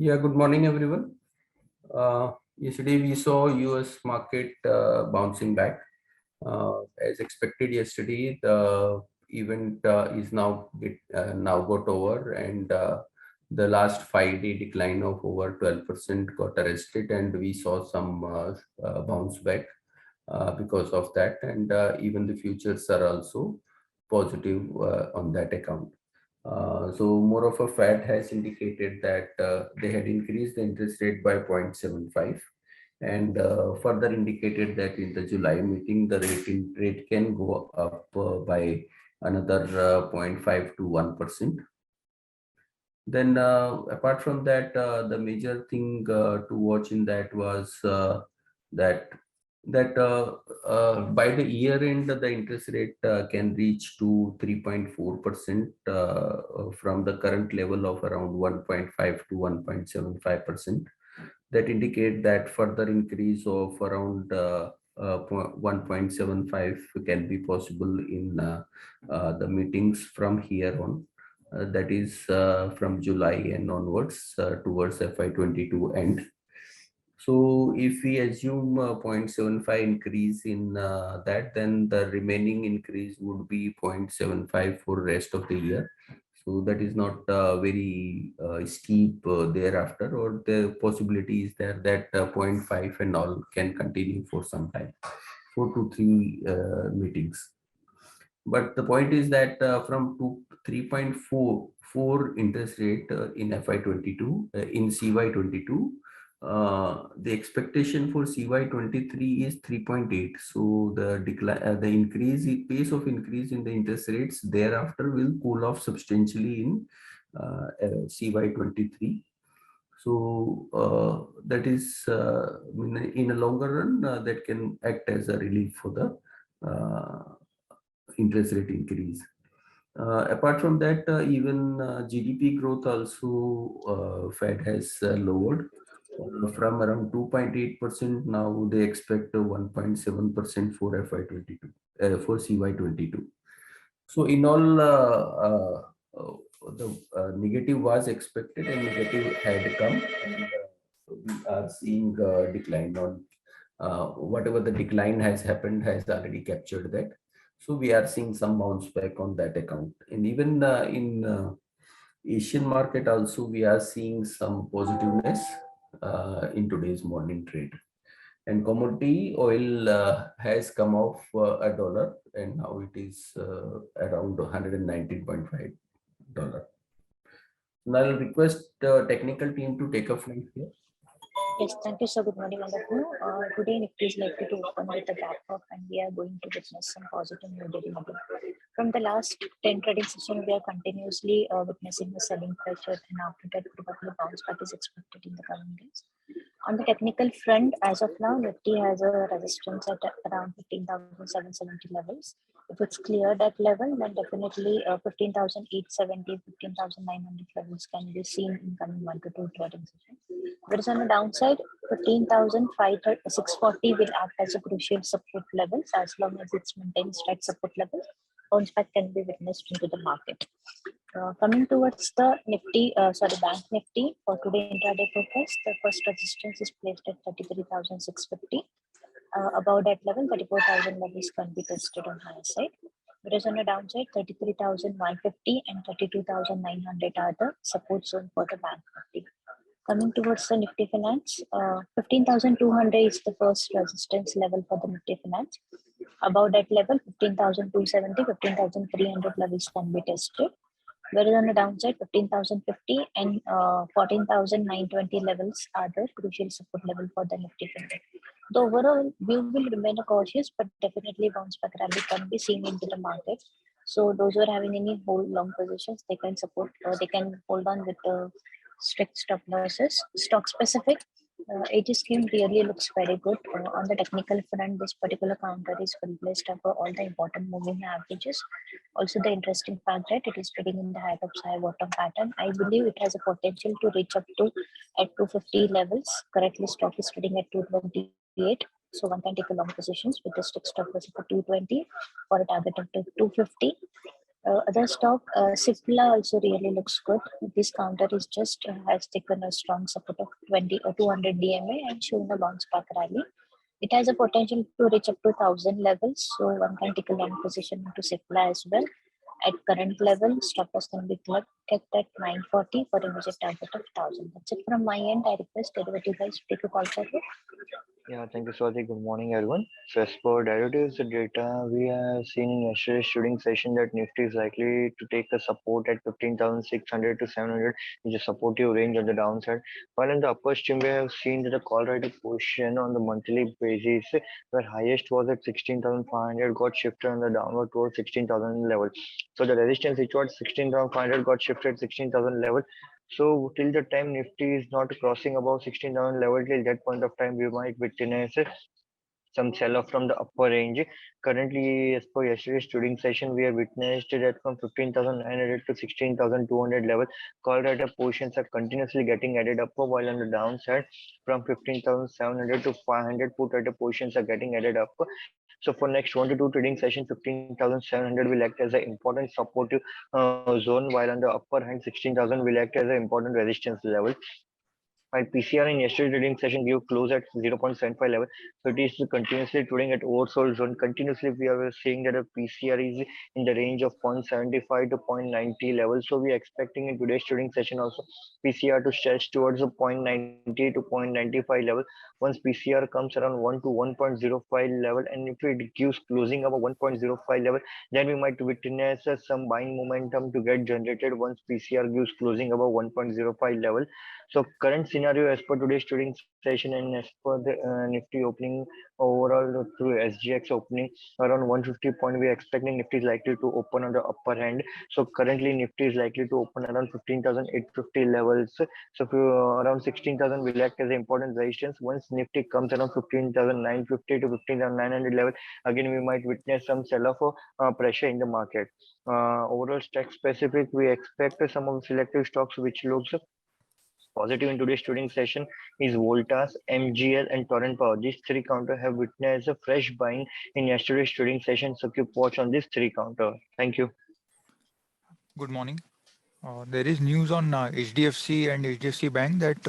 Yeah, good morning, everyone. Yesterday we saw US market bouncing back. As expected yesterday, the event is now got over, and the last 5 day decline of over 12% got arrested, and we saw some bounce back because of that, and even the futures are also positive on that account. So more of a Fed has indicated that they had increased the interest rate by 0.75, and further indicated that in the July meeting the rate can go up by another 0.5 to 1%. Then apart from that, the major thing to watch in that was that by the year end the interest rate can reach to 3.4% from the current level of around 1.5 to 1.75%. That indicate that further increase of around 1.75 can be possible in the meetings from here on. That is from July and onwards towards FY22 end. So if we assume 0.75 increase in that, then the remaining increase would be 0.75 for rest of the year. So that is not very steep thereafter, or the possibility is there that 0.5 and all can continue for some time, 4 to 3 meetings. But the point is that from 3.44 interest rate in FY22, in CY22, the expectation for CY23 is 3.8. So the decline, the pace of increase in the interest rates thereafter will cool off substantially in CY23. So that is in a longer run that can act as a relief for the interest rate increase. Apart from that, even GDP growth also Fed has lowered from around 2.8%. Now they expect 1.7% for FY22, for CY22. So in all, the negative was expected and negative had come, and we are seeing decline on whatever the decline has happened has already captured that. So we are seeing some bounce back on that account. And even in Asian market also, we are seeing some positiveness in today's morning trade. And commodity oil has come off $1, and now it is around $119.5. Now I'll request the technical team to take a flight here. Yes, thank you, sir. Good morning, all of you. Today, Nifty is likely to open with a gap up, and we are going to witness some positive news again. From the last 10 trading session, we are continuously witnessing the selling pressure, and after that, probably bounce back is expected in the coming days. On the technical front, as of now, Nifty has a resistance at around 15,770 levels. If it's clear that level, then definitely 15,870, 15,900 levels can be seen in coming 1 to 2 trading sessions. Whereas on the downside, 15,640 will act as a crucial support levels. As long as it's maintains that support level, bounce back can be witnessed into the market. Coming towards the Nifty, Bank Nifty for today intraday forecast, the first resistance is placed at 33,650. Above that level, 34,000 levels can be tested on higher side. Whereas on the downside, 33,150 and 32,900 are the support zone for the Bank Nifty. Coming towards the Nifty Finance, 15,200 is the first resistance level for the Nifty Finance. Above that level, 15,270, 15,300 levels can be tested. Whereas on the downside, 15,050 and 14,920 levels are the crucial support level for the Nifty Finance. The overall view will remain cautious, but definitely bounce back rally can be seen into the market. So those who are having any hold long positions, they can support, they can hold on with the strict stop losses. Stock specific, AG scheme really looks very good. On the technical front, this particular counter is well placed for all the important moving averages. Also, the interesting fact that it is trading in the high top high bottom pattern. I believe it has a potential to reach up to at 250 levels. Currently, stock is trading at 228. So one can take a long positions with the strict stop loss of 220 for a target of 250. Other stock, Cipla also really looks good. This counter is just has taken a strong support of 20 or 200 DMA and shown a bounce back rally. It has a potential to reach up to 1,000 levels, so one can take a long position into Cipla as well. At current level, stop loss can be kept at 940 for immediate target of 1,000. That's it from my end. I request derivative guys to take a call for it. Yeah, thank you, Swati. Good morning, everyone. So, as per derivatives data, we have seen in yesterday's trading session that Nifty is likely to take a support at 15,600 to 700, which is a supportive range on the downside. While in the upper stream, we have seen that the call right position on the monthly basis, where highest was at 16,500, got shifted on the downward towards 16,000 level. So, the resistance which was 16,500 got shifted 16,000 level. So till the time Nifty is not crossing above 16,000 level, till that point of time, we might witness some sell-off from the upper range. Currently, as per yesterday's trading session, we have witnessed that from 15,900 to 16,200 level, call writer positions are continuously getting added up, while on the downside, from 15,700 to 500 put writer positions are getting added up. So for next 1 to 2 trading session, 15,700 will act as an important supportive zone, while on the upper hand, 16,000 will act as an important resistance level. While PCR in yesterday's trading session gave close at 0.75 level, so it is continuously trading at oversold zone. Continuously, we are seeing that a PCR is in the range of 0.75 to 0.90 level. So we are expecting in today's trading session also PCR to stretch towards a 0.90 to 0.95 level. Once PCR comes around 1 to 1.05 level, and if it gives closing of a 1.05 level, then we might witness some buying momentum to get generated once PCR gives closing above 1.05 level. So current scenario as per today's trading session and as per the Nifty opening overall through SGX opening around 150 point, we are expecting Nifty is likely to open on the upper hand. So currently Nifty is likely to open around 15,850 levels. So if around 16,000 will act as an important resistance. Once Nifty comes around 15,950 to 15,900 level, again we might witness some sell-off pressure in the market. Overall stack specific, we expect some of the selective stocks which looks positive in today's trading session is Voltas, MGL, and Torrent Power. These three counter have witnessed a fresh buying in yesterday's trading session. So keep watch on these three counter. Thank you. Good morning. There is news on HDFC and HDFC Bank that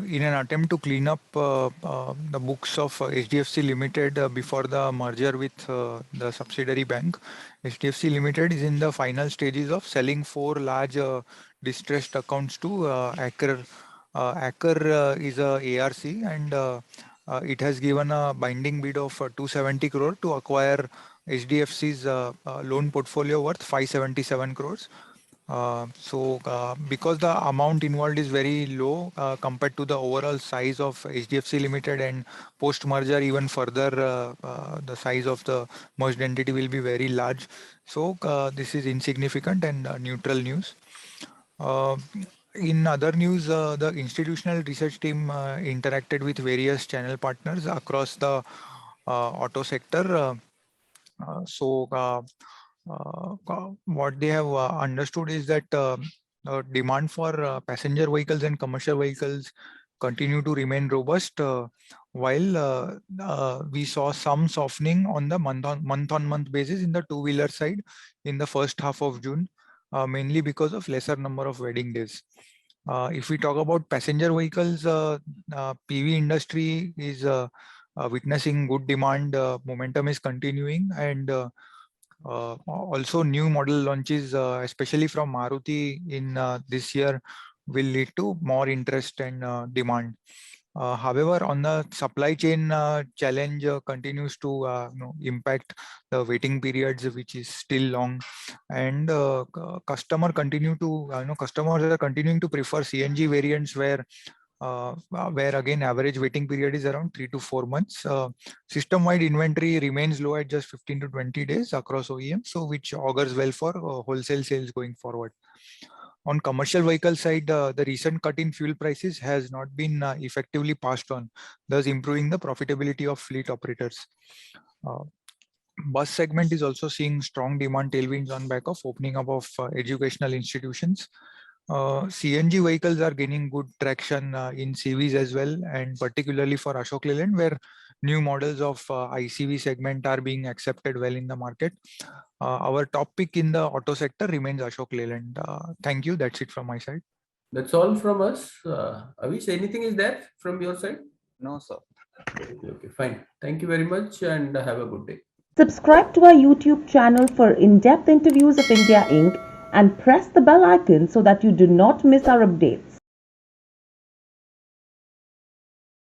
in an attempt to clean up the books of HDFC Limited before the merger with the subsidiary bank, HDFC Limited is in the final stages of selling four large distressed accounts to Acker. Acker is a ARC, and it has given a binding bid of 270 crore to acquire HDFC's loan portfolio worth 577 crores. Because the amount involved is very low compared to the overall size of HDFC Limited, and post merger even further the size of the merged entity will be very large. So this is insignificant and neutral news. Uh, in other news, the institutional research team interacted with various channel partners across the auto sector. Uh, so, uh, what they have understood is that demand for passenger vehicles and commercial vehicles continue to remain robust, while we saw some softening on the month-on-month basis in the two-wheeler side in the first half of June, mainly because of lesser number of wedding days. If we talk about passenger vehicles, PV industry is witnessing good demand. Momentum is continuing, and also new model launches, especially from Maruti in this year, will lead to more interest and demand. However, on the supply chain challenge continues to impact the waiting periods, which is still long, and customers are continuing to prefer CNG variants where again average waiting period is around 3 to 4 months. System-wide inventory remains low at just 15 to 20 days across OEMs, so which augurs well for wholesale sales going forward. On commercial vehicle side, the recent cut in fuel prices has not been effectively passed on, thus improving the profitability of fleet operators. Uh, Bus segment is also seeing strong demand tailwinds on back of opening up of educational institutions. CNG vehicles are gaining good traction in CVs as well, and particularly for Ashok Leyland, where new models of ICV segment are being accepted well in the market. Our top pick in the auto sector remains Ashok Leyland. Thank you. That's it from my side. That's all from us. Avish, anything is there from your side? No, sir. Okay, fine. Thank you very much and have a good day. Subscribe to our YouTube channel for in-depth interviews of India Inc. and press the bell icon so that you do not miss our updates.